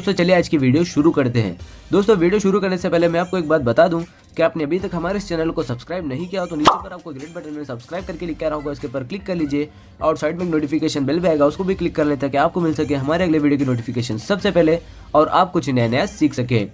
दोस्तों चलिए आज की वीडियो शुरू करते हैं। दोस्तों वीडियो शुरू करने से पहले मैं आपको एक बात बता दूं कि आपने अभी तक हमारे इस चैनल को सब्सक्राइब नहीं किया हो तो नीचे पर आपको ग्रेट बटन में सब्सक्राइब करके लिखा रहा होगा, इसके पर क्लिक कर लीजिए और साइड में नोटिफिकेशन बेल भी आएगा, उसको भी क्लिक कर लें ताकि आपको मिल सके हमारे अगले वीडियो की नोटिफिकेशन सबसे पहले और आप कुछ नया नया सीख सके।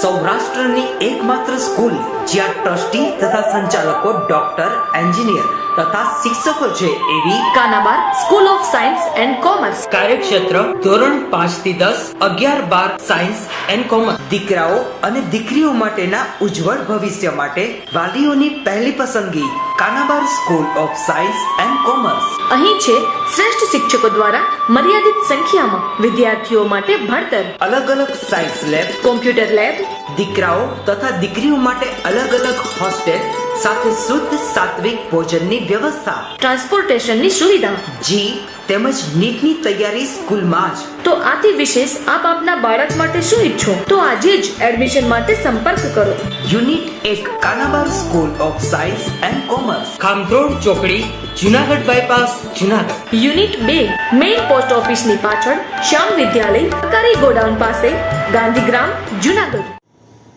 સૌરાષ્ટ્રની એકમાત્ર સ્કૂલ જ્યાં ટ્રસ્ટી તથા સંચાલકો ડોક્ટર, એન્જિનિયર તથા શિક્ષકો છે એવી Kanabar School of Science and commerce. કાર્યક્ષેત્ર ધોરણ 5 થી 10, 11, 12 સાયન્સ એન્ડ કોમર્સ। દીકરાઓ અને દીકરીઓ માટેના ઉજ્જવળ ભવિષ્ય માટે વાલીઓની પહેલી પસંદગી Kanabar School of Science and commerce. અહીં છે શ્રેષ્ઠ શિક્ષકો દ્વારા મર્યાદિત સંખ્યામાં વિદ્યાર્થીઓ માટે ભણતર, અલગ અલગ સાયન્સ લેબ, કોમ્પ્યુટર લેબ, દીકરાઓ તથા દીકરીઓ માટે અલગ અલગ હોસ્ટેલ સાથે શુદ્ધ સાત્વિક ભોજનની વ્યવસ્થા, ટ્રાન્સપોર્ટેશનની સુવિધા, જી તેમજ નીટની તૈયારી સ્કૂલમાં જ। તો આથી વિશેષ આપ આપના બાળક માટે શું ઈચ્છો તો આજે જ એડમિશન માટે સંપર્ક કરો। Unit 1 Kanabar School of Science and Commerce, Khamrod ચોકડી, Junagadh bypass, Junagadh. Unit 2 main post ઓફિસની પાછળ શ્યામ વિદ્યાલય, સરકારી ગોડાઉન પાસે, ગાંધીગ્રામ, જુનાગઢ।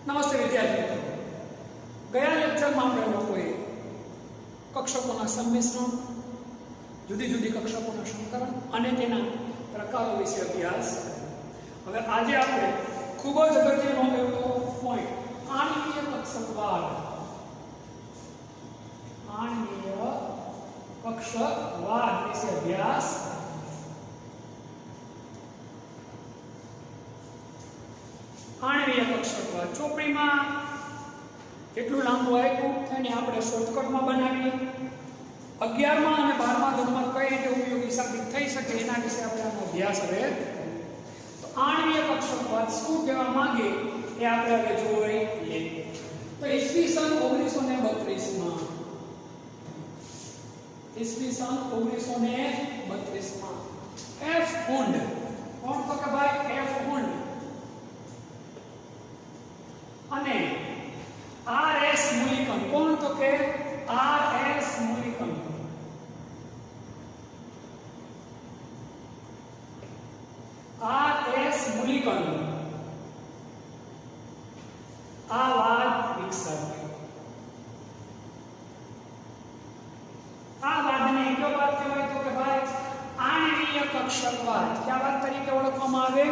નમસ્તે વિદ્યાર્થી મિત્રો, ગયા લેક્ચરમાં આપણે લોકોએ કક્ષકોના સંમિશ્રણ, જુદી જુદી કક્ષકોના સંકરણ અને તેના પ્રકારો વિશે અભ્યાસ કર્યો। હવે આજે આપણે ખૂબ જ અગત્યનો એવો પોઈન્ટ આણ્વીય કક્ષકવાદ વિશે અભ્યાસ આણ્વીય કક્ષકવાદ ચોપડીમાં એટલું લાંબુ આપ્યું એને આપણે શોર્ટકટમાં બનાવીએ। 11મા અને 12મા ધોરણમાં કઈ રીતે ઉપયોગી સાબિત થઈ શકે એના વિશે આપણે આનો અભ્યાસ હવે તો આણ્વીય કક્ષકવાદ શું કહેવા માંગે એ આપણે હવે જોઈ લઈએ। તો ઈસવીસન 1932માં એફ હુન્ડ, કોણ તો કે ભાઈ એફ હુન્ડ અને આર એસ મુલિકન, કોણ તો કે આર એસ મુલિકન આ વાત વિકસાવી। આ વાદને કયો વાત કહેવાય તો કે ભાઈ આણ્વીય કક્ષકવાદ। કયા વાત તરીકે ઓળખવામાં આવે?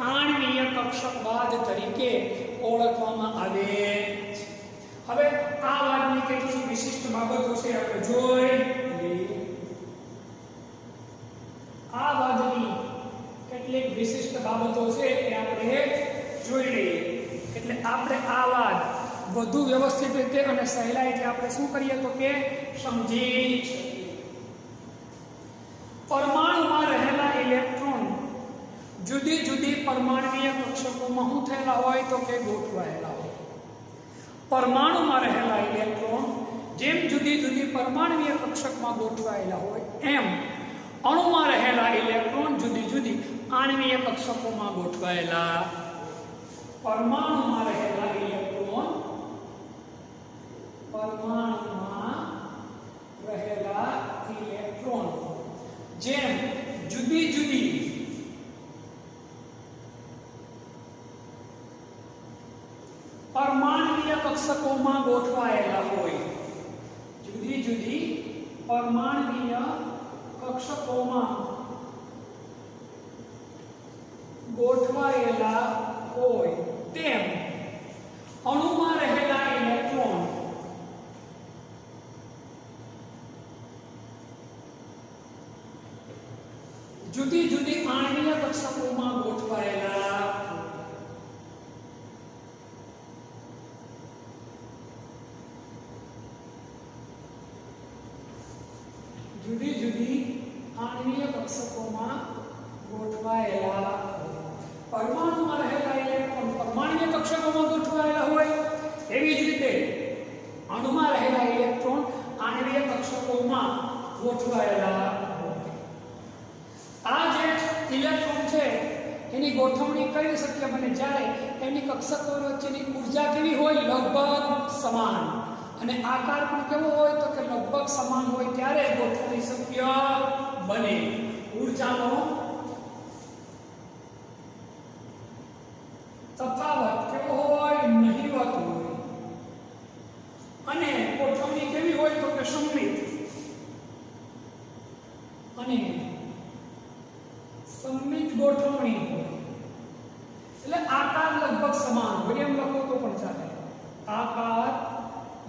આણ્વીય કક્ષકવાદ તરીકે ઓળખવામાં આવે। હવે આ વાતની કેટલીક વિશિષ્ટ બાબતો છે આપણે જોઈ લઈએ। આ વાતની કેટલીક વિશિષ્ટ બાબતો છે એ આપણે જોઈ લઈએ એટલે આપણે આ વાત વધુ વ્યવસ્થિત રીતે અને સહેલાઈથી આપણે શું કરીએ તો કે સમજી શકીએ। પરમાણુમાં રહેલા ઇલેક્ટ્રોન જુદી જુદી પરમાણ્વીય કક્ષકોમાં શું થયેલા હોય તો કે ગોઠવાયેલા હોય। પરમાણુમાં રહેલા ઇલેક્ટ્રોન જેમ જુદી જુદી પરમાણ્વીય કક્ષકમાં ગોઠવાયેલા હોય એમ અણુમાં રહેલા ઇલેક્ટ્રોન જુદી જુદી આણ્વીય કક્ષકોમાં ગોઠવાયેલા। પરમાણુમાં રહેલા ઇલેક્ટ્રોન જેમ જુદી જુદી પરમાણ્વીય કક્ષકોમાં ગોઠવાયેલા હોય, જુદી જુદી પરમાણ્વીય કક્ષકોમાં ગોઠવાયેલા હોય તેમ અણુમાં રહેલા ઇલેક્ટ્રોન જુદી જુદી આણ્વીય કક્ષકોમાં ગોઠવાયેલા। જુદી જુદી આણ્વીય કક્ષકોમાં ગોઠવાયેલા પરમાણુમાં રહેલા ઇલેક્ટ્રોન પરમાણ્વીય કક્ષકોમાં ગોઠવાયેલા હોય એવી જ રીતે અણુમાં રહેલા ઇલેક્ટ્રોન આણ્વીય કક્ષકોમાં ગોઠવાયેલા। આ જે ઇલેક્ટ્રોન છે એની ગોઠવણી કઈ શક્ય બને જ્યારે એની કક્ષકો વચ્ચેની ઊર્જા કેવી હોય? લગભગ સમાન, અને આકાર પણ કેવો હોય તો કે લગભગ સમાન હોય ત્યારે ગોઠવણી શક્ય બને। ઊર્જાનો તફાવત કેવો હોય? નહિવત હોય. અને ગોઠવણી કેવી હોય? તો કે સમમિત. અને સમમિત ગોઠવણી હોય એટલે આકાર લગભગ સમાન હોય એમ લખો તો પણ ચાલે. આકાર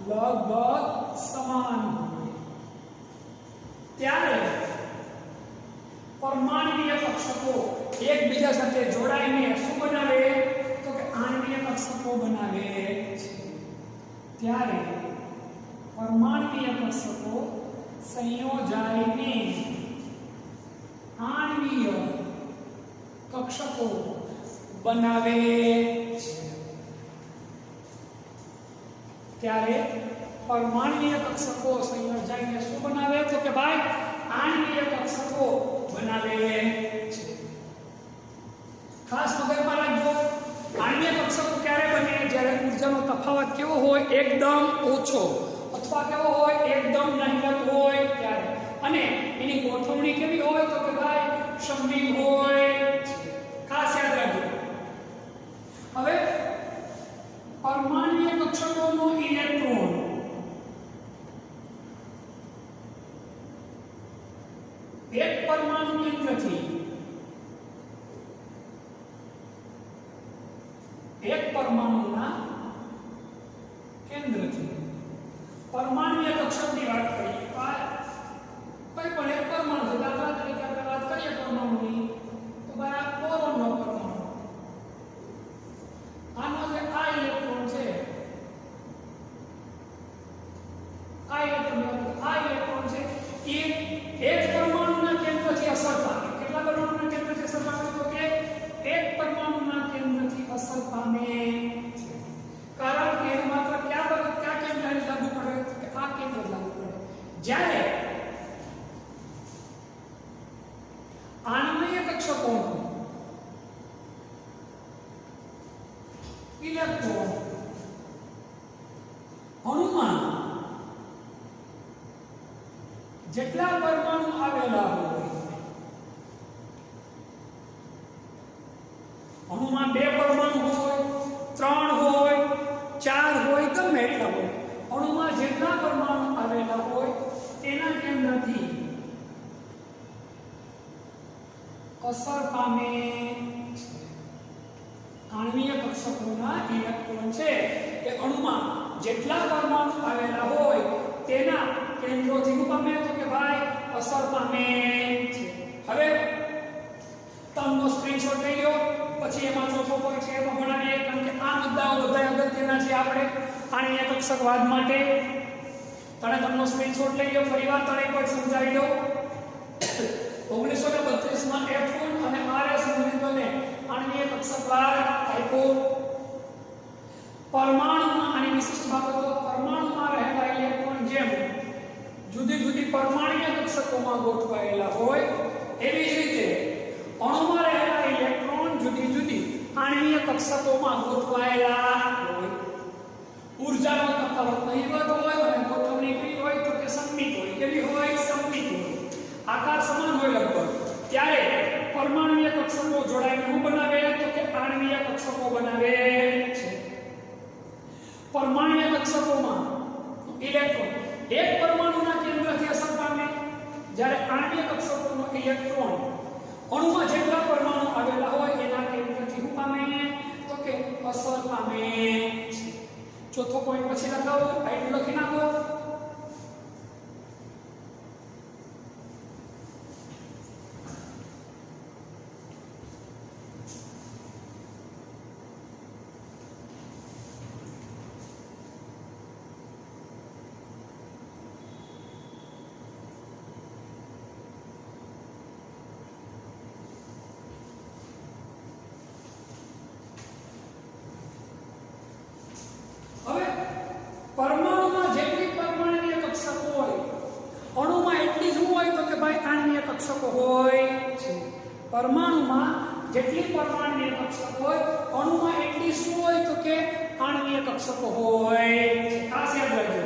લગભગ સમાન હોય ત્યારે પરમાણ્વીય કક્ષકો એકબીજા સાથે જોડાઈને શું બનાવે? તો કે આણ્વીય કક્ષકો બનાવે છે. ત્યારે પરમાણ્વીય કક્ષકો સંયોજાઈને આણ્વીય કક્ષકો બનાવે છે. ત્યારે પરમાણ્વીય કક્ષકો સંયોજાઈને શું બનાવે? તો કે ભાઈ આણ્વીય કક્ષકો બનાવે છે. ખાસ મગજમાં રાખજો, આણ્વીય કક્ષકો ક્યારે બને? જ્યારે ઊર્જાનો તફાવત કેવો હોય? એકદમ ઓછો અથવા કેવો હોય? એકદમ નહિવત હોય ત્યારે. અને એની ગોઠવણી કેવી હોય? તો કે ભાઈ સમમિત હોય. ખાસ યાદ રાખજો. હવે પરમાણ્વીય કક્ષકોનો ઇલેક્ટ્રોન એક પરમાણુ કેન્દ્રથી એક પરમાણુના કેન્દ્રથી પરમાણ્વીય કક્ષકની વાત કરીએ. કોઈ પણ એક પરમાણુ, દાખલા તરીકે આપણે વાત કરીએ પરમાણુની, તો ભાઈ આ બોરોનનો પરમાણુ, આનો જે આ ઇલેક્ટ્રોન છે, આ ઇલેક્ટ્રોન છે એ એક પરમાણુના કેન્દ્રથી અસર પામે. કેટલા પરમાણુના કેન્દ્રથી અસર પામે? તો કે એક પરમાણુના કેન્દ્રથી અસર પામે છે. કારણ કે એ માત્ર કયા કેન્દ્રને લાગુ પડે? તો કે આ કેન્દ્ર લાગુ પડે. જ્યારે આણ્વીય કક્ષકોનો ઇલેક્ટ્રોન અણુમાં જેટલા પરમાણુ આવેલા હોય, અણુમાં 2 પરમાણુ હોય, 3 હોય, 4 હોય, ગમે એટલા હોય, અણુમાં જેટલા પરમાણુ આવેલા હોય તેના કેન્દ્રથી અસર પામે છે. આણ્વીય કક્ષકોના ઇલેક્ટ્રોન છે કે અણુમાં જેટલા પરમાણુ આવેલા હોય તેના કેન્દ્રોથી શું પામે? તો કે ભાઈ અસર પામે છે. હવે તમનો સ્ક્રીનશોટ લઈ લો, પછી એમાં ચોથો પોઈન્ટ છે એમાં ભણાવીએ, કારણ કે આ મુદ્દાઓ બધા અગત્યના છે આપણે આણ્વીય કક્ષકવાદ માટે. તમનો સ્ક્રીનશોટ લઈ લો, ફરીવાર તને પોઈન્ટ સમજાવી દો. 1932 માં F1 અને RS મોલિક્યુલને આણ્વીય કક્ષકવાદ આપ્યો. પરમાણુમાં આની વિશિષ્ટ બાબતો: પરમાણુમાં રહેલા ઇલેક્ટ્રોન જેમ જુદી જુદી પરમાણ્વીય કક્ષકોમાં ગોઠવાયેલા હોય એવી જ રીતે અણુમાં રહેલા ઇલેક્ટ્રોન જુદી જુદી આણ્વીય કક્ષકોમાં ગોઠવાયેલા હોય. ઊર્જાનો તફાવત નહિવત હોય અને ગોઠવણી કેવી હોય? તો કે સમમિત હોય. કેવી હોય? સમમિત હોય. આકાર સમાન હોય લગભગ. ત્યારે પરમાણ્વીય કક્ષકો જોડાઈને શું બનાવે? તો કે આણ્વીય કક્ષકો બનાવે છે. પરમાણ્વીય કક્ષકોમાં ઇલેક્ટ્રોન એક પરમાણુના કેન્દ્રથી અસર પામે, જ્યારે આણ્વીય કક્ષકોનો ઇલેક્ટ્રોન અણુમાં જેટલા પરમાણુ આવેલા હોય એના કેન્દ્રથી શું પામે? તો કે અસર પામે છે. ચોથો પોઈન્ટ પછી લખાવો, આઈડી લખી નાખો. પરમાણુમાં જેટલી પરમાણ્વીય કક્ષકો હોય અણુમાં એટલી જ હોય તો કે ભાઈ આણ્વીય કક્ષકો હોય છે. પરમાણુમાં જેટલી પરમાણ્વીય કક્ષકો હોય અણુમાં એટલી શું હોય તો કે આણ્વીય કક્ષકો હોય છે. ખાસ યાદ રાખજો.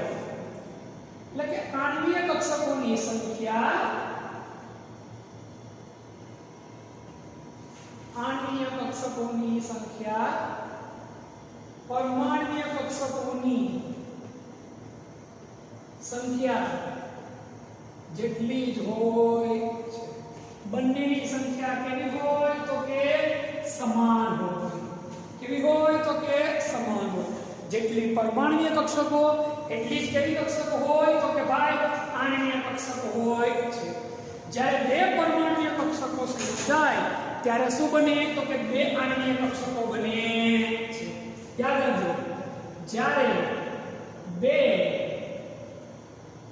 એટલે કે આણ્વીય કક્ષકોની સંખ્યા પરમાણ્વીય કક્ષકોની સંખ્યા જેટલી જ હોય છે. બંનેની સંખ્યા કેવી હોય તો કે સમાન હોય. કેવી હોય તો કે સમાન હોય. જેટલી પરમાણ્વીય કક્ષકો એટલી જ કેવી કક્ષકો હોય તો કે ભાઈ આણ્વીય કક્ષકો હોય છે. જ્યારે બે પરમાણ્વીય કક્ષકો સંયોજાય ત્યારે શું બને તો કે બે આણ્વીય કક્ષકો બને છે. યાદ રાખજો, જ્યારે બે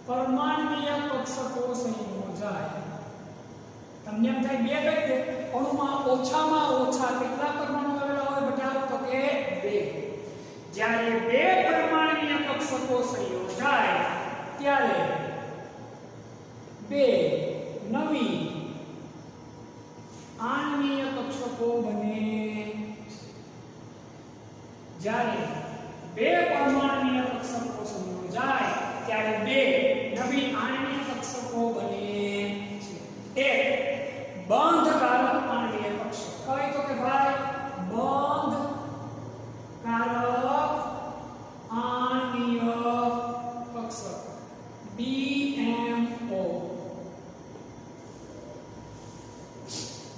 પરમાણ્વીય કક્ષકો સંયોજાય તમને એમ થાય બે કઈ દે અણુમાં ઓછામાં ઓછા કેટલા પરમાણુ આવેલા હોય બેટા તો કે બે. જ્યારે બે પરમાણ્વીય કક્ષકો સંયોજાય ત્યારે બે નવી આણ્વીય કક્ષકો બને. જ્યારે બે પરમાણ્વીય કક્ષકો સંયોજાય ત્યારે બે નવી આણ્વીય કક્ષકો બને છે. એક બંધકારક આણ્વીય કક્ષક કઈ તો કે ભાઈ બંધકારક આણ્વીય કક્ષક BMO.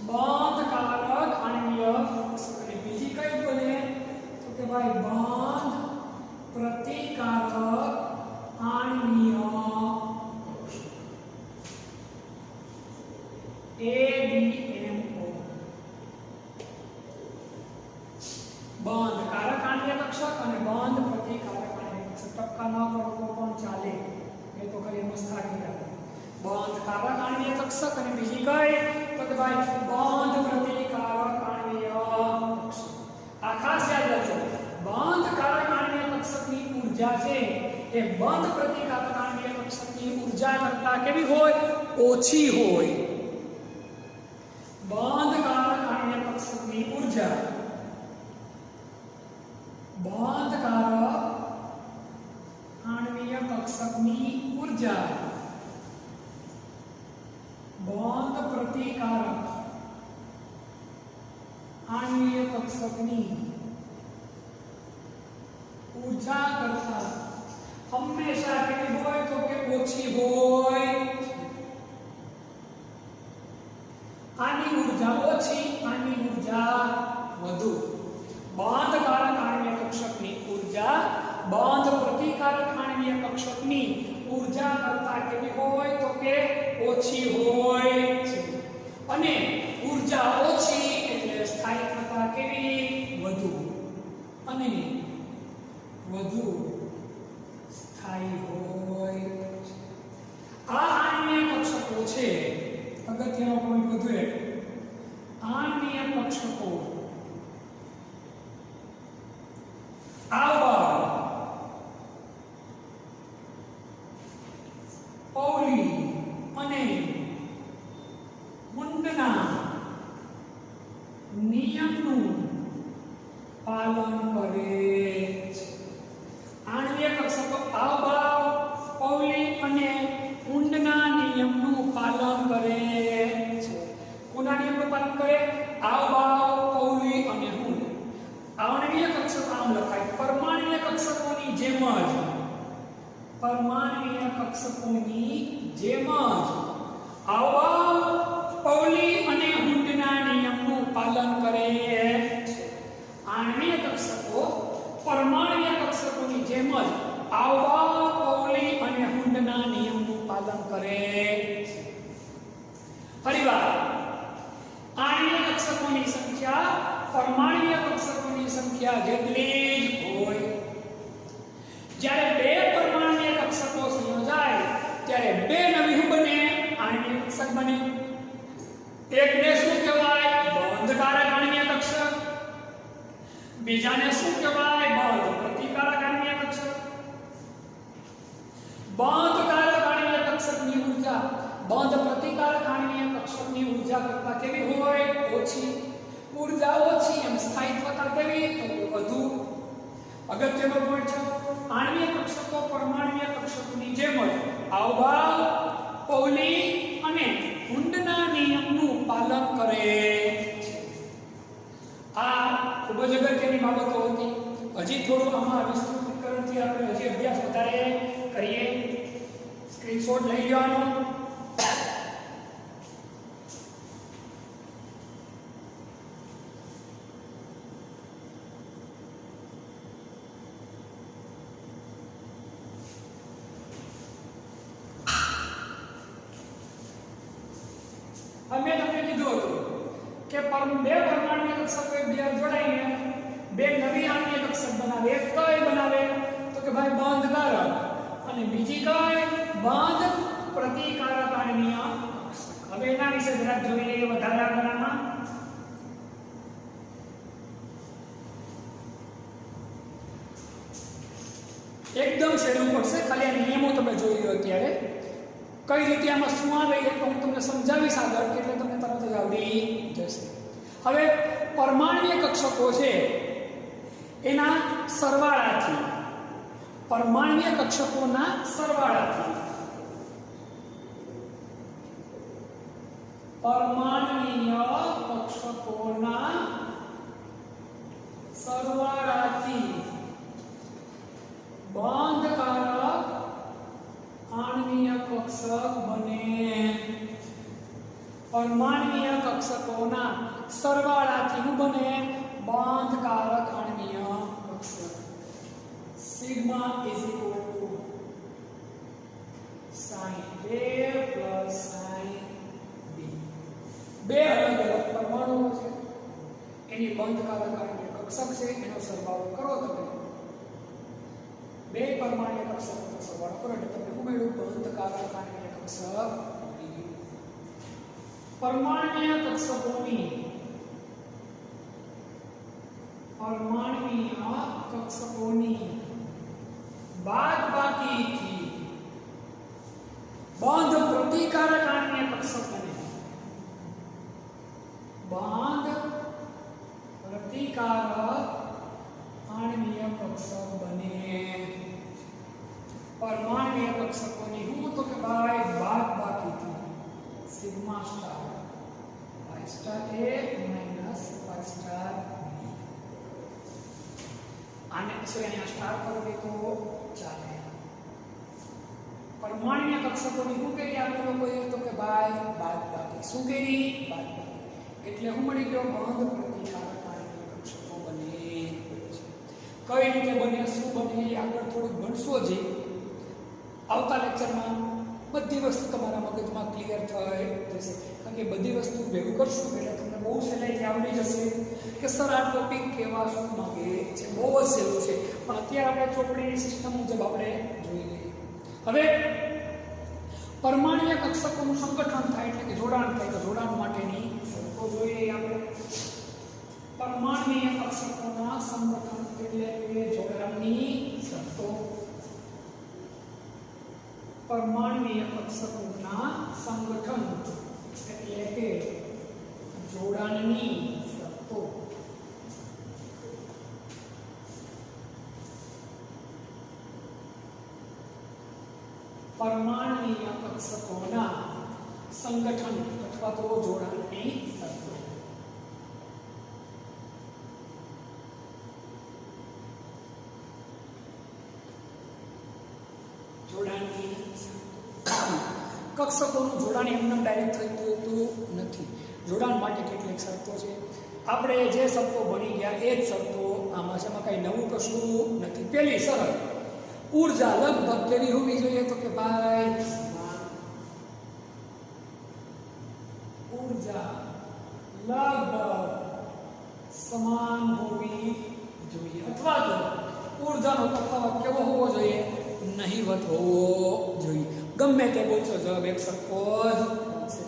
બંધકારક આણ્વીય કક્ષક. અને બીજી કઈ બને તો કે ભાઈ બંધ પ્રતિકારક આણ્વીય કક્ષક ABMO. બંધકારક આણ્વીય કક્ષક અને બંધ પ્રતિકારક આણ્વીય કક્ષક. ટપકા ન કરો તો પણ ચાલે, એ તો ખાલી મસ્ત થાકી જાય. બંધકારક આણ્વીય કક્ષક અને બીજી કઈ તો કે ભાઈ બંધ પ્રતિકારક આણ્વીય કક્ષક. આ ખાસ યાદ રાખજો, બંધકારક આણ્વીય કક્ષકની ઊર્જા છે એ બંધ પ્રતિકારક આણ્વીય કક્ષકની ઊર્જા કરતા કેવી હોય? ઓછી હોય. બંધકારક આણ્વીય કક્ષકની ઊર્જા બંધકારક આણ્વીય કક્ષકની ઊર્જા બંધ પ્રતિકારક આણ્વીય કક્ષકની ઊર્જા કરતા હંમેશા કેવી હોય તો કે ઓછી હોય. આની ઊર્જા ઓછી, આની ઊર્જા વધુ. બંધકારક આણ્વીય કક્ષકની ઊર્જા બંધ પ્રતિકારક આણ્વીય કક્ષકની ઊર્જા કરતા કેવી હોય તો કે ઓછી હોય છે. અને ઊર્જા ઓછી એટલે સ્થાયિત્વતા કેવી? વધુ. અને વધુ સ્થાયી હોય. આ આણ્વીય કક્ષકો છે. અગત્યનો પોઈન્ટ વધુ એક, આણ્વીય કક્ષકો આવા પૌલી અને મુંડના નિયમનું પાલન કરે છે. આણ્વીય કક્ષકો આવા પૌલી અને મુંડના નિયમનું પાલન કરે છે. કોના નિયમનું પાલન કરે? આવા પૌલી અને મુંડ. આણ્વીય કક્ષક આમ લખાય, પરમાણ્વીય કક્ષકોની જેમ જ, પરમાણ્વીય કક્ષકોની જેમ જ આવા પૌલી અને હુંડના નિયમનું પાલન કરે છે. આણ્વીય કક્ષકો પરમાણ્વીય કક્ષકોની જેમ જ આવા પૌલી અને હુંડના નિયમનું પાલન કરે છે. ફરીવાર, આણ્વીય કક્ષકોની સંખ્યા પરમાણ્વીય કક્ષકોની સંખ્યા જેટલી જ હોય. જ્યારે બે પરમાણ્વીય કક્ષકો સંયોજાય ત્યારે બે નવી શું બને? આણ્વીય કક્ષક બને. એકને શું કહેવાય? બંધકારક આણ્વીય કક્ષક. બીજાને શું કહેવાય? બંધ પ્રતિકારક આણ્વીય કક્ષક. બંધકારક આણ્વીય કક્ષકની ઊર્જા બંધ પ્રતિકારક આણ્વીય કક્ષકની ઊર્જા કરતા કેવી હોય? ઓછી. ઊર્જા ઓછી એમ સ્થાયિત્વતા કેવી? વધુ. અગત્યનો પોઈન્ટ છે, આણ્વીય કક્ષકો પરમાણ્વીય કક્ષકોની જેમ જ અવભાવ, પૌલી અને હુંડના નિયમનું પાલન કરે છે. આ ખૂબ જ અગત્યની બાબતો હતી. હજી થોડું આમાં વિસ્તૃતીકરણથી આપણે હજી અભ્યાસ વધારે કરીએ. સ્ક્રીનશોટ લઈ લેવાનો. મેં તમને કીધું હતું કે બે પરમાણ્વીય કક્ષકો એકબીજા જોડાઈને બે નવી આણ્વીય કક્ષક બનાવે. એક કઈ બનાવે તો કે ભાઈ બંધકારક, અને બીજી કઈ બંધ પ્રતિકારક આણ્વીય કક્ષક. હવે એના વિશે જરાક જોઈ લઈએ વધારે આગળમાં. એકદમ સહેલું પડશે, ખાલી આ નિયમો તમે જોઈ લો અત્યારે. કઈ રીતે આમાં શું આવે એ તો હું તમને સમજાવીશ આગળ, એટલે તમને તરત જ આવડી જશે. હવે પરમાણ્વીય કક્ષકો છે એના સરવાળાથી, પરમાણ્વીય કક્ષકોના સરવાળાથી, પરમાણ્વીય કક્ષકોના સરવાળાથી બંધકારક આણ્વીય કક્ષક બને. પરમાણ્વીય કક્ષકોના સરવાળાથી શું બને? બંધકારક આણ્વીય કક્ષક. Sigma is equal to sin A plus sin B. બે અલગ અલગ પરમાણુઓ છે, એની બંધકારક આણ્વીય કક્ષક છે, એનો સરવાળો કરો તમે. બે પરમાણ્વીય કક્ષકોનો સરવાળો કરો એટલે તમને શું મળ્યું? બંધકારક આણ્વીય કક્ષક. પરમાણ્વીય કક્ષકોની બાદબાકીથી બંધ પ્રતિકારક આણ્વીય કક્ષક બને. બંધ પ્રતિકારક આણ્વીય કક્ષક બને. પરમાણ્વીય કક્ષકોની હું તો કે ભાઈ બાદબાકીથી sigma star pi star A minus pi star B. આને અહીંયા સ્ટાર કરો તો ચાલે. પરમાણ્વીય કક્ષકોની શું કરી આપણે લોકોએ તો કે ભાઈ બાદબાકી. શું કરી? બાદબાકી. એટલે હું મળી ગયો બંધ પ્રતિકારક આણ્વીય કક્ષકો બને. કઈ રીતે બને, શું બને એ આગળ થોડુંક ભણશો. જે આવતા લેક્ચરમાં બધી વસ્તુ તમારા મગજમાં ક્લિયર થઈ જશે, કારણ કે બધી વસ્તુ ભેગું કરશું એટલે તમને બહુ સહેલાઈથી આવડી જશે કે સર આ ટોપિક કેવા શું માંગે છે. બહુ જ સહેલું છે, પણ અત્યારે આપણે ચોપડીની સિસ્ટમ મુજબ આપણે જોઈ લઈએ. હવે પરમાણ્વીય કક્ષકોનું સંગઠન થાય એટલે કે જોડાણ થાય, તો જોડાણ માટેની શરતો જોઈએ આપણે. પરમાણ્વીય કક્ષકોના સંગઠન એટલે કે જોડાણની શરતો. પરમાણ્વીય કક્ષકોના સંગઠન એટલે કે જોડાણની શરતો. પરમાણ્વીય કક્ષકોના સંગઠન અથવા તો જોડાણની શરતો. જોડાણની કક્ષકોનું જોડાણ એમને ડાયરેક્ટ થતું નથી. જોડાણ માટે કેટલીક શરતો છે. આપણે જે શરતો ભણી ગયા એ જ શરતો આમાં છે, એમાં કાંઈ નવું કશું નથી. પહેલી શરત, ઊર્જા લગભગ કેવી હોવી જોઈએ તો કે ભાઈ ઊર્જા લગભગ સમાન હોવી જોઈએ, અથવા તો ઊર્જાનો તફાવત કેવો હોવો જોઈએ? નહીવત હોવો જોઈએ. ગમે તે બોલશો જવાબ એક સરખો જ બનશે.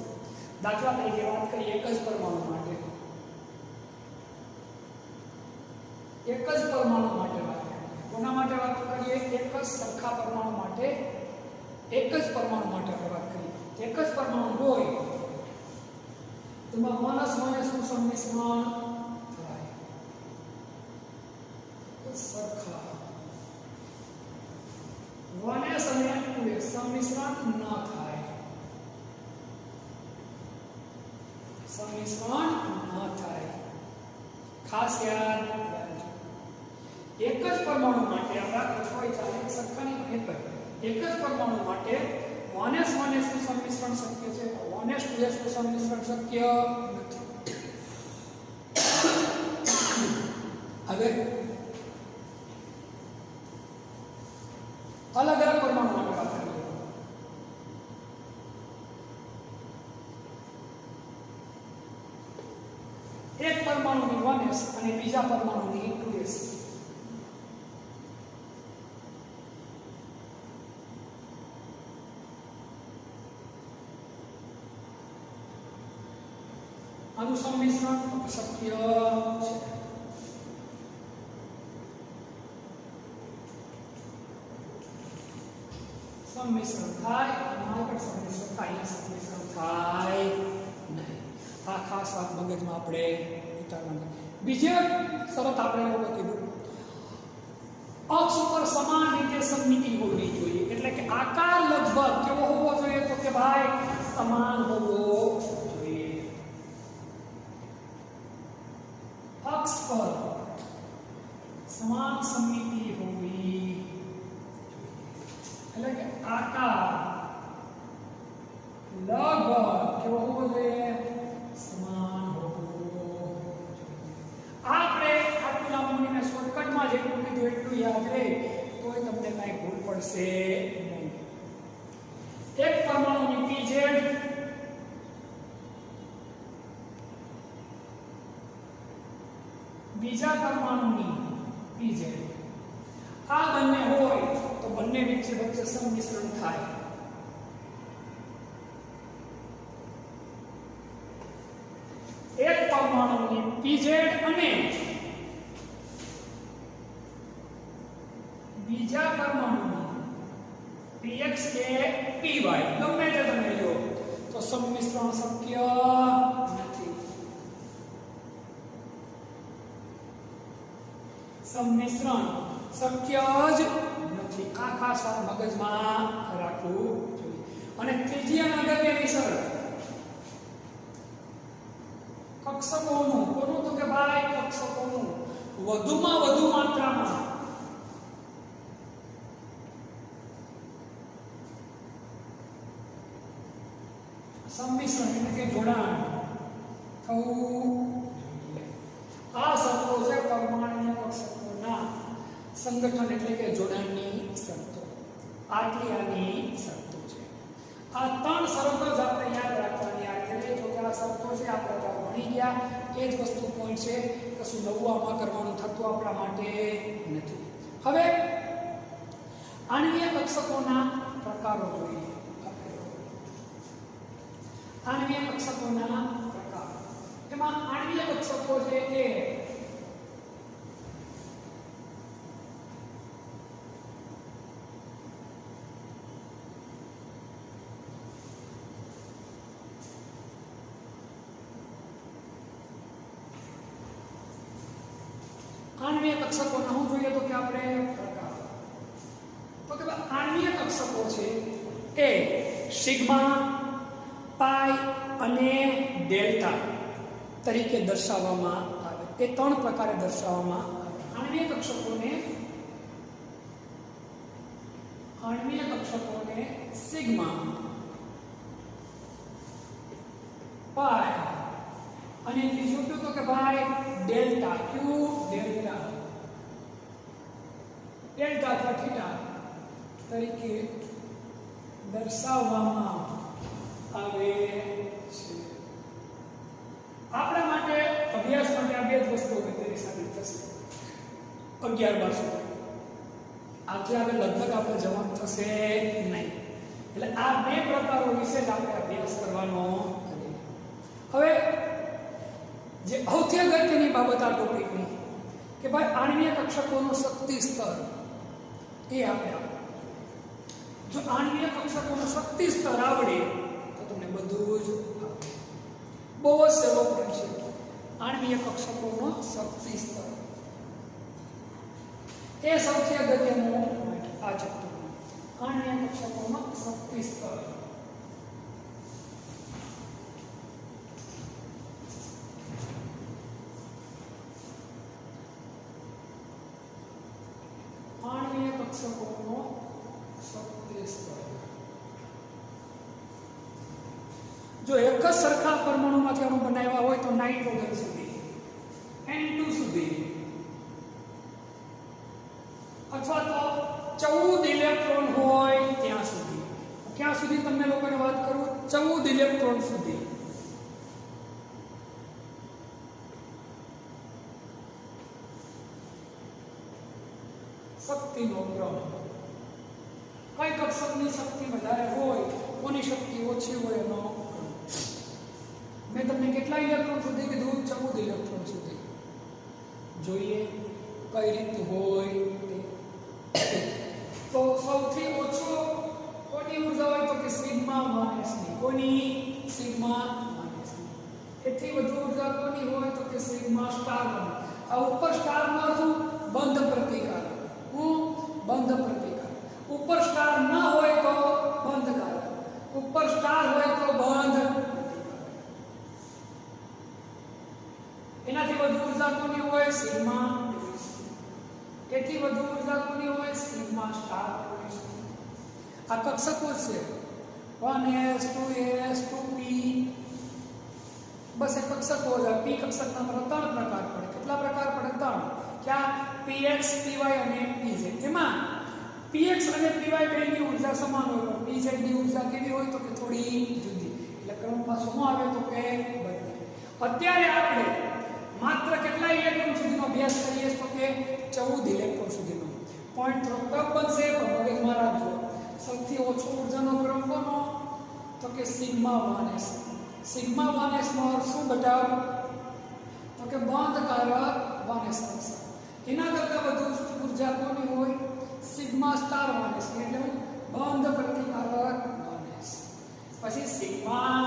દાખલા તરીકે વાત કરીએ એક જ પરમાણુ માટે. એક જ પરમાણુ માટે વાત કરીએ. કોના માટે વાત કરીએ? એક જ સરખા પરમાણુ માટે. એક જ પરમાણુ માટે આપણે વાત કરીએ. એક જ પરમાણુ હોય તેમાં માઇનસ નું સંમિશ્રણ થાય. સરખા વનસ અને ટુએસ સંમિશ્રણ ન થાય. સંમિશ્રણ ન થાય, ખાસ યાદ રાખજો. એક જ પરમાણુ માટે આપણા કોઈ ચાલે સરખાની એક જ પરમાણુ માટે 1s1s નું સંમિશ્રણ શક્ય છે, 1s2s નું સંમિશ્રણ શક્ય નથી. હવે અલગ અલગ પરમાણુ માટે વાત કરીએ. એક પરમાણુની 1s અને બીજા પરમાણુની 2s. આનું સંમિશ્રણ શક્ય છે. સંમિશ્રણ થાય અને આગળ સંમિશ્રણ થાય, સંમિશ્રણ થાય નહીં. આ ખાસ વાત મગજમાં આપણે ઉતારવાની. બીજી શરત આપણે લોકો કીધું અક્ષ ઉપર સમાન રીતે સમમિતિ હોવી જોઈએ, એટલે કે આકાર લગભગ કેવો હોવો જોઈએ, તો કે ભાઈ સમાન હોવો જોઈએ. અક્ષ પર સમાન સમમિતિ હોવી, એટલે કે આકાર લગભગ કેવો હોવો જોઈએ, સમાન હોવો જોઈએ. આપણે આટલું લાંબુને શોર્ટકટમાં જેટલું કીધું એટલું યાદ રહે તોય તમને કાંઈ ભૂલ પડશે નહીં. એક પરમાણુની pz, બીજા પરમાણુની pz, આ બંને હોય તો બંને વચ્ચે સંમિશ્રણ થાય. એક પરમાણુની pz અને બીજા પરમાણુની px કે py ગમે તે તમે લો તો સંમિશ્રણ શક્ય નથી. સંમિશ્રણ શક્ય જ નથી. આ ખાસ વાત મગજમાં રાખવું જોઈએ. અને ત્રીજી અને અગત્યની શરત કક્ષકોનું, કોનું, તો કે ભાઈ કક્ષકોનું વધુમાં વધુ માત્રામાં સંમિશ્રણ એટલે કે જોડાણ થવું જોઈએ. આ શરતો છે પરમાણ્વીય કક્ષકોના સંગઠન એટલે કે જોડાણની શરતો. આટલી આની શરતો છે. આ ત્રણ શરતો જ આપણે યાદ રાખવાની. આ એટલે જો કે આ શરતો છે આપણે તો ભણી ગયા, એ જ વસ્તુ પોઈન્ટ છે. કશું નવું આમાં કરવાનું થતું આપણા માટે નથી. હવે આણ્વીય કક્ષકોના પ્રકારો જોઈએ. આણ્વીય કક્ષકોના પ્રકાર, એમાં આણ્વીય કક્ષકો છે એ આણ્વીય કક્ષકોના શું જોઈએ તો કે આપણે પ્રકાર, તો કે આણ્વીય કક્ષકો છે એ સિગ્મા, પાઈ અને ડેલ્ટા તરીકે દર્શાવવામાં આવે. એ ત્રણ પ્રકારે દર્શાવવામાં આવે. આણ્વીય કક્ષકોને સિગ્મા, પાઈ અને ત્રીજું કયું તો કે ભાઈ ડેલ્ટા. ક્યુ? ડેલ્ટા. ડેલ્ટા અથવા થીટા તરીકે દર્શાવવામાં આવે છે. આપણા માટે અભ્યાસ માટે આ બે જ વસ્તુઓ તેની સાબિત થશે 11-12 સુધી. આથી આગળ લગભગ આપણે જવાનું થશે નહીં. એટલે આ બે પ્રકારો વિશે જ આપણે અભ્યાસ કરવાનો. હવે જે સૌથી અગત્યની બાબત આ ટોપિકની કે ભાઈ આણ્વીય કક્ષકોનું શક્તિ સ્તર એ આપણે જો આણ્વીય કક્ષકોનું શક્તિ સ્તર આવડે તો તમને બધું જ બહુ જ સહેલો પડશે. આણ્વીય કક્ષકોનો શક્તિ સ્તર એ સૌથી અગત્યનું આ ચેપ્ટર. આણ્વીય કક્ષકોનો શક્તિ સ્તર. જો એક જ સરખા પરમાણુમાંથી અણુ બનાવ્યા હોય તો નાઇટ્રોજન સુધી, N2 સુધી, અથવા તો 14 ઇલેક્ટ્રોન હોય ત્યાં સુધી. ક્યાં સુધી તમને લોકોને વાત કરું? 14 ઇલેક્ટ્રોન સુધી. શક્તિનો ક્રમ. કઈ કક્ષકની શક્તિ વધારે હોય, કોની શક્તિ ઓછી હોય એનો ક્રમ. મેં તમને કેટલા ઇલેક્ટ્રોન સુધી કીધું? 14 ઇલેક્ટ્રોન સુધી. જોઈએ કઈ રીતે હોય તે. તો સૌથી ઓછો કોની ઉર્જા હોય તો કે સિગ્મા 1s ની. કોની? સિગ્મા 1s ની. એથી વધુ ઉર્જા કોની હોય તો કે સિગ્મા સ્ટાર 1. આ ઉપર સ્ટાર નો શું? બંધ પ્રતિકાર. બંધ પ્રતિકાર. ઉપર સ્ટાર ન હોય તો બંધકાર, ઉપર સ્ટાર હોય તો બંધ પ્રતિકાર. એનાથી વધુ ઉર્જા કોની હોય? Sigma 2s. એથી વધુ ઉર્જા કોની હોય? Sigma star 2s. આ કક્ષકો છે 1s 2s 2p. બસ એ કક્ષકો છે. p કક્ષકના 3 પ્રકાર પડે. કેટલા પ્રકાર પડે? 3. ક્યાં? px py અને pz. એમાં px અને py બેની ઉર્જા સમાન હોય પણ pz ની ઉર્જા કેવી હોય તો કે થોડી જુદી. એટલે ક્રમમાં શું આવે તો કે બદલે. અત્યારે આપણે માત્ર કેટલા ઇલેક્ટ્રોન સુધીનો અભ્યાસ કરીએ તો કે 14 ઇલેક્ટ્રોન સુધીનો. પોઈન્ટ થોડોક ટફ બનશે પણ મગજમાં રાખજો. સૌથી ઓછો ઉર્જાનો ક્રમ કોનો? તો કે સિગ્મા 1s. સિગ્મા 1s નો અર્થ શું બતાવ? તો કે બંધકારક 1s કક્ષક. એના કરતાં વધુ ઉર્જા કોની હોય? Sigma star 1s. એટલે બંધ પ્રતિકારક 1s. પછી સિગ્મા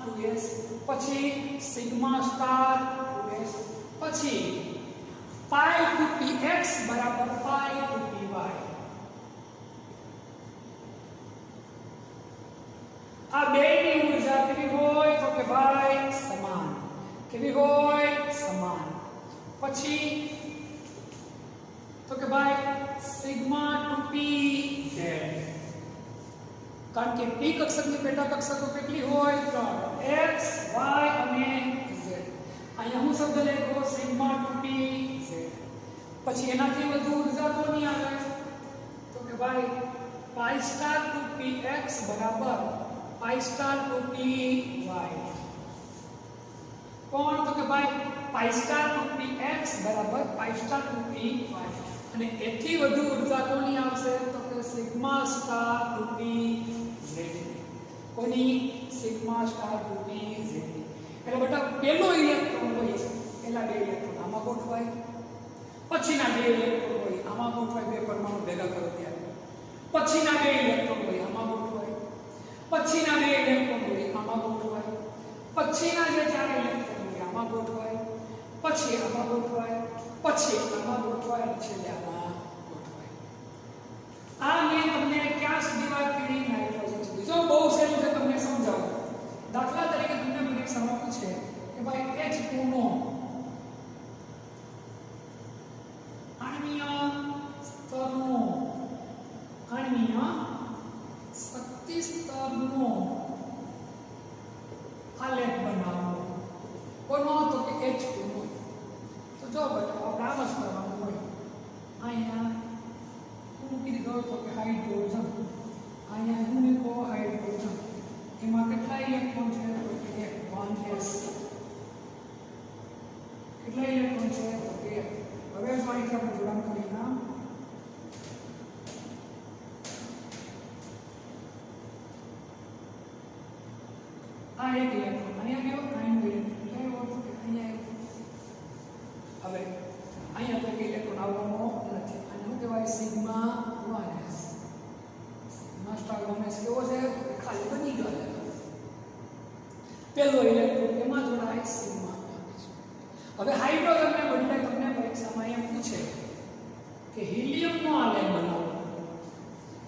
2s, પછી સિગ્મા સ્ટાર 2s, પછી પાઈ ટુ px બરાબર પાઈ ટુ py. આ બેની ઉર્જા કેવી હોય તો કે ભાઈ સમાન. કેવી હોય? સમાન. પછી તો કે ભાઈ સિગ્મા 2pz. કારણ કે p કક્ષકની પેટા કક્ષકો કેટલી હોય? 3. x y અને z. અહીંયા હું શબ્દ લખ્યો સિગ્મા 2pz. પછી એનાથી વધુ ઉર્જા કોની આવે તો કે ભાઈ પાઈ સ્ટાર 2px બરાબર પાઈ સ્ટાર 2py. કોણ? તો કે ભાઈ પાઈ સ્ટાર 2px બરાબર પાઈ સ્ટાર 2py. અને એથી વધુ ઉર્જા કોની આવશે તો કે સિગ્મા સ્ટાર 2pz. કોની? Sigma star 2pz. એટલે બેટા પહેલો ઇલેક્ટ્રોન હોય, પહેલા 2 ઇલેક્ટ્રોન આમાં ગોઠવાય, પછીના 2 ઇલેક્ટ્રોન હોય આમાં ગોઠવાય. 2 પરમાણુ ભેગા કરો ત્યારે. પછીના 2 ઇલેક્ટ્રોન હોય આમાં ગોઠવાય, પછીના 2 ઇલેક્ટ્રોન હોય આમાં ગોઠવાય, પછીના જે 4 ઇલેક્ટ્રોન હોય આમાં ગોઠવાય, પછી આમાં ગોઠવાય, પછી આમાં ગોઠવાય, છેલ્લે આમાં ગોઠવાય. આ મેં તમને ક્યાં સુધી વાત કરી? નાઇટ્રોજન સુધી. જો બહુ સહેલું છે, તમને સમજાવું. દાખલા તરીકે તમને પરીક્ષામાં પૂછે કે ભાઈ H2 નો આણ્વીય સ્તરનો આણ્વીય શક્તિ સ્તરનો આલેખ બનાવો. કોનો? તો કે H2 નો. તો જો બેટા આપણે આમ જ કરવાનું હોય. અહીંયા હું મૂકી દીધો તો કે હાઇડ્રોજન. અહીંયા હું મૂકો હાઇડ્રોજન. એમાં કેટલા ઇલેક્ટ્રોન છે તો કે 1s. કેટલા ઇલેક્ટ્રોન છે તો કે હવે ફરીથી આપણે જોડાણ કરી નામ. આ એક ઇલેક્ટ્રોન અહીંયા ગયો, આનો ઇલેક્ટ્રોન ગયો તો કે અહીંયા હવે અહીંયા તો કે ઇલેક્ટ્રોન આવવાનો નથી. આને શું કહેવાય? Sigma 1s. Sigma star 1s કેવો છે? ખાલી બની ગયો. પહેલો ઇલેક્ટ્રોન એમાં જોડાય સિગ્મા 1s. હવે હાઇડ્રોજનને બદલે તમને પરીક્ષામાં એમ પૂછે કે હિલિયમનો આલેખ બનાવો.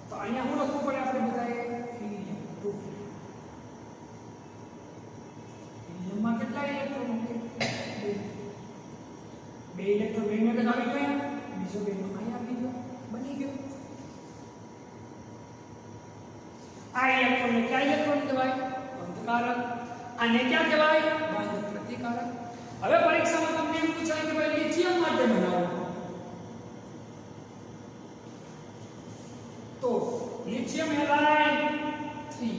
તો અહીંયા શું લખવું પડે આપણે બધાએ? હિલિયમ 2. હિલિયમમાં કેટલા ઇલેક્ટ્રોન હોય? 2 ઇલેક્ટ્રોન બેને તો આવી ગયા, બીજો બેનો અહીંયા આવી ગયો, બની ગયો. આ ઇલેક્ટ્રોનને કયા ઇલેક્ટ્રોન કહેવાય? બંધકારક. આને ક્યાં કહેવાય? બંધ પ્રતિકારક. હવે પરીક્ષામાં તમને એમ પૂછાય કે ભાઈ લિથિયમ માટે બનાવો તો લિથિયમ હેલાઇડ 3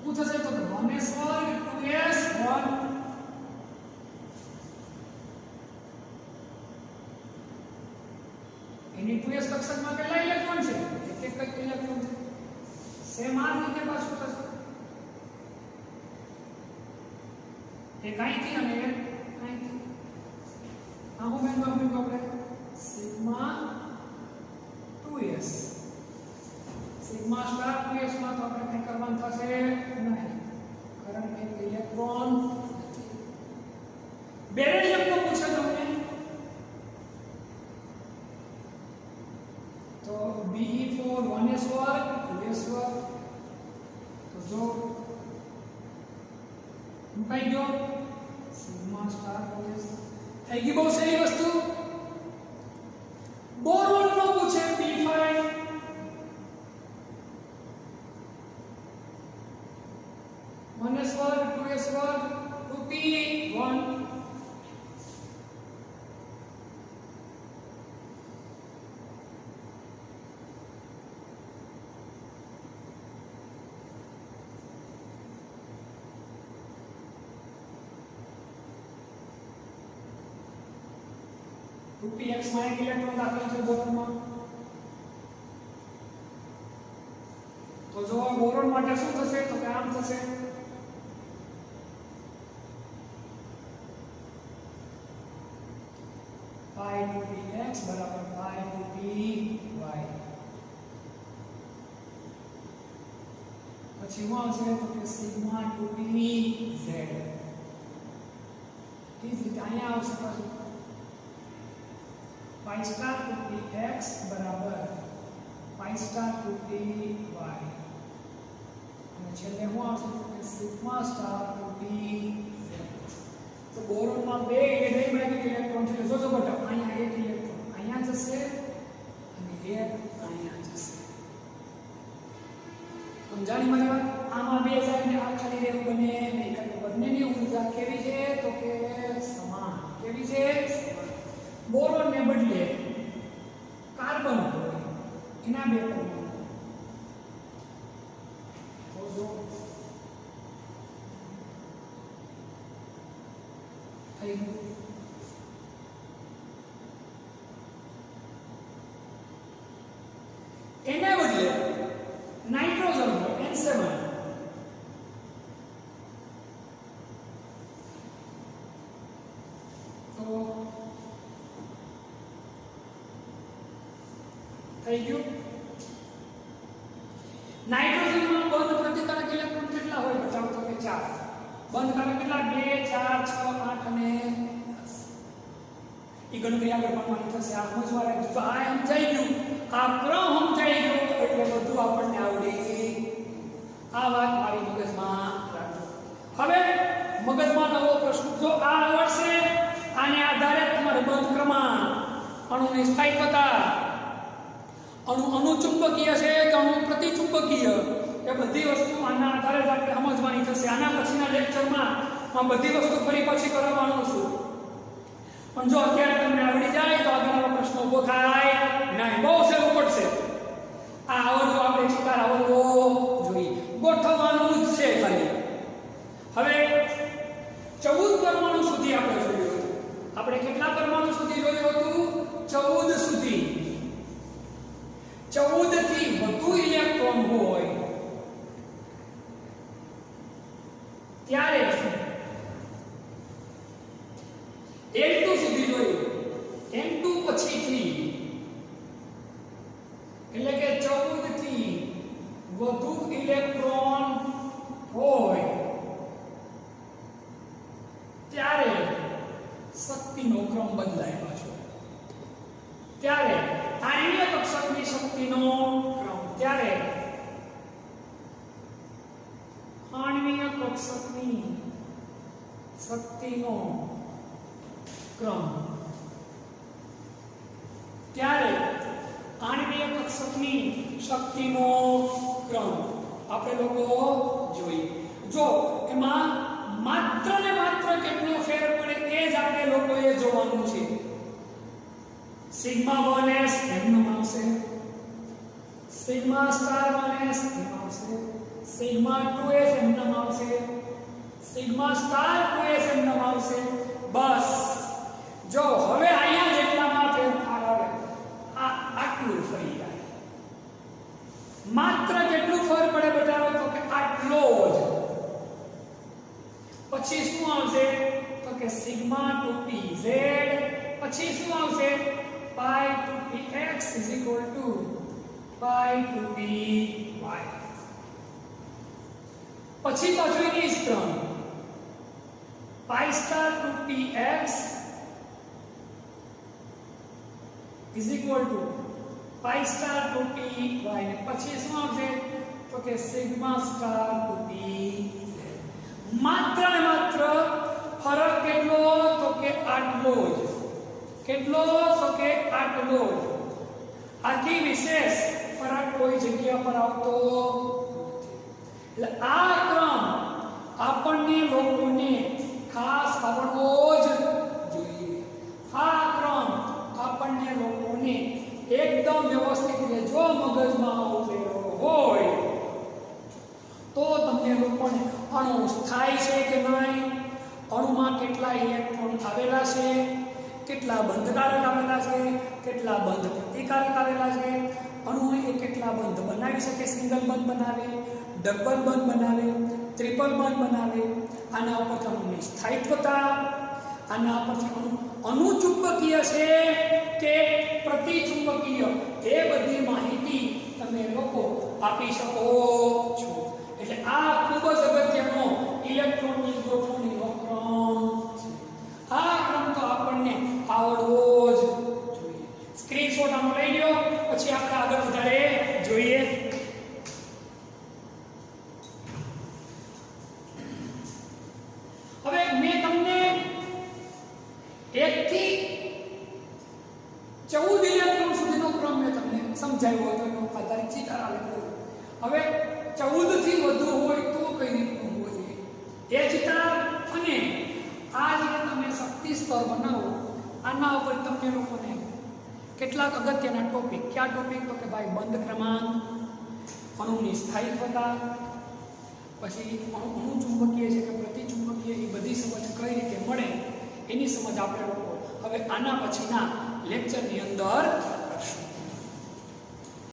શું થશે? તો 1s1 2s1 એની 2s કક્ષકમાં કેટલા ઇલેક્ટ્રોન છે? એક એક ઇલેક્ટ્રોન છે. સેમ આ રીતે પાછું થશે. એક અહીંથી અને એક અહીંથી. આ હું મેં આપ્યું આપણે sigma 2s sigma star 2s માં તો આપણે કંઈ કરવાનું થશે નહીં, કારણ કે ઇલેક્ટ્રોન બેરિલિયમ નો પૂછે તમને તો Be4 1s1 2s1 તો જો મુકાઈ ગયો સિગ્મા સ્ટાર 2s થઈ ગઈ. બહુ સહેલી વસ્તુ. બોરોન નો પૂછે B5 1s1 2s1 2p1 2px માં એક ઇલેક્ટ્રોન દાખલ છે બોરોનમાં. તો જો બોરોન માટે શું થશે? તો કે આમ થશે. pi 2px બરાબર pi 2py. પછી શું આવશે? તો કે સિગ્મા 2pz. એ જ રીતે અહીંયા આવશે પાછું pi star 2px બરાબર pi star 2py. અને છેલ્લે શું આવશે? તો કે સિગ્મા સ્ટાર 2pz. તો બોરોનમાં બે ઇલેક્ટ્રોન છે. જોજો બેટા, અહીંયા એક ઇલેક્ટ્રોન અહીંયા જશે અને એક અહીંયા જશે. સમજાણી મારી વાત? આમાં બે જાય ને આ ખાલી રહેવું બને નહીં, કારણ કે બંનેની ઊર્જા કેવી છે? તો કે સમાન. કેવી છે? બોરોન ને બદલે કાર્બન હોય એના બે પરમાણુ તો જો થઈ ગયું. એને બદલે નાઇટ્રોજન હોય N7 તો થઈ ગયું. નાઇટ્રોજનમાં બંધ પ્રતિકારક ઇલેક્ટ્રોન કેટલા હોય? બતાવો તો કે 4. બંધ કારક કેટલા? 2 4 6 8 અને 10. ઈ ગણતરી આગળ કરવાની થશે. આ સમજવા રાખજો. તો આ સમજાઈ ગયું, આ ક્રમ સમજાઈ ગયો એટલે બધું આપણને આવડી. આ વાત મારી મગજમાં રાખજો. હવે મગજમાં નવો પ્રશ્ન જો આ આવડશે, આને આધારે તમારે બંધ ક્રમાંક, અણુની સ્થાયિકતા, અણુ અનુચુંબકીય છે કે અણુ પ્રતિચુંબકીય, એ બધી વસ્તુ આના આધારે જ આપણે સમજવાની થશે. આના પછીના લેક્ચરમાં આ બધી વસ્તુ ફરી પછી કરવાનો છું. પણ જો અત્યારે તમને આવડી જાય તો આગળનો પ્રશ્ન ઊભો થાય નહીં. બહુ સહેલું પડશે. આ આવડવો આપણે ચિતાર આવડવો જોઈએ. ગોઠવવાનું જ છે ખાલી. હવે 14 પરમાણુ સુધી આપણે જોયું હતું. આપણે કેટલા પરમાણુ સુધી જોયું હતું? 14 સુધી. 14 થી વધુ ઇલેક્ટ્રોન હોય ત્યારે N2 સુધી જોયું. N2 પછીથી એટલે કે 14 થી વધુ ઇલેક્ટ્રોન હોય ત્યારે શક્તિનો ક્રમ બદલાય પાછો. ત્યારે આણ્વીય કક્ષકની શક્તિનો ક્રમ, ત્યારે આણ્વીય કક્ષકની શક્તિનો ક્રમ, ત્યારે આણ્વીય કક્ષકની શક્તિનો ક્રમ આપણે લોકો જોઈએ. જો એમાં માત્ર ને માત્ર કેટલો ફેર પડે એ જ આપણે લોકોએ જોવાનું છે. સિગ્મા 1s એમનું આવશે, સિગ્મા સ્ટાર 1s એમ આવશે, સિગ્મા 2s એમનું આવશે, સિગ્મા સ્ટાર 2s એમનું આવશે. બસ જો હવે અહીંયા જેટલામાં ફેરફાર આવે આટલું ફરી જાય. માત્ર કેટલું ફર પડે બતાવો તો કે આટલો જ. પછી શું આવશે તો કે સિગ્મા 2pz, પછી શું આવશે pi 2px is equal to pi 2py. પછી પાછું એ જ ક્રમ pi star 2px is equal to pi star 2py ને પછી શું આવશે તો કે સિગ્મા સ્ટાર 2pz. માત્ર ને માત્ર ફરક કેટલો તો કે આટલો જ. કેટલો તો કે આટલો જ. આથી વિશેષ ફરક કોઈ જગ્યા પર આવતો નથી. એટલે આ ક્રમ આપણને લોકોને ખાસ આવડવો જ જોઈએ. આ ક્રમ આપણને લોકોને એકદમ વ્યવસ્થિત રીતે જો મગજમાં ઉતરેલો હોય તો તમને લોકોને અણુ સ્થાયી છે કે નહીં, અણુમાં કેટલા ઇલેક્ટ્રોન આવેલા છે, કેટલા બંધકારક આવેલા છે, કેટલા બંધ પ્રતિકારક આવેલા છે, અણુ એ કેટલા બંધ બનાવી શકે, સિંગલ બંધ બનાવે, ડબલ બંધ બનાવે, ટ્રિપલ બંધ બનાવે, આના ઉપરથી અણુની સ્થાયિત્વતા, આના ઉપરથી અણુ ચુંબકીય છે કે પ્રતિચુંબકીય, એ બધી માહિતી તમે લોકો આપી શકો છો. એટલે આ ખૂબ જ અગત્યનો ઇલેક્ટ્રોનની ગોઠવણીનો ક્રમ છે. આ ક્રમ તો આપણને આવડવો જ જોઈએ. સ્ક્રીનશોટ આનો લઈ લ્યો, પછી આપણે આગળ વધારે જોઈએ. હવે મેં તમને 1 થી 14 ઇલેક્ટ્રોન સુધીનો ક્રમ મેં તમને સમજાવ્યો હતો, એનો આધારિત ચિત્ર આલેખ્યો. હવે 14 થી વધુ હોય તો કઈ રીતનું હોવું જોઈએ એ ચિત્ર, અને આ જે તમે શક્તિ સ્તર બનાવો આના ઉપર તમને લોકોને કેટલાક અગત્યના ટોપિક. કયા ટોપિક તો કે ભાઈ બંધ ક્રમાંક, અણુની સ્થાયિત્વતા, પછી અણુ ચુંબકીય છે કે પ્રતિચુંબકીય, એ બધી સમજ કઈ રીતે મળે એની સમજ આપણે લોકો હવે આના પછીના લેક્ચરની અંદર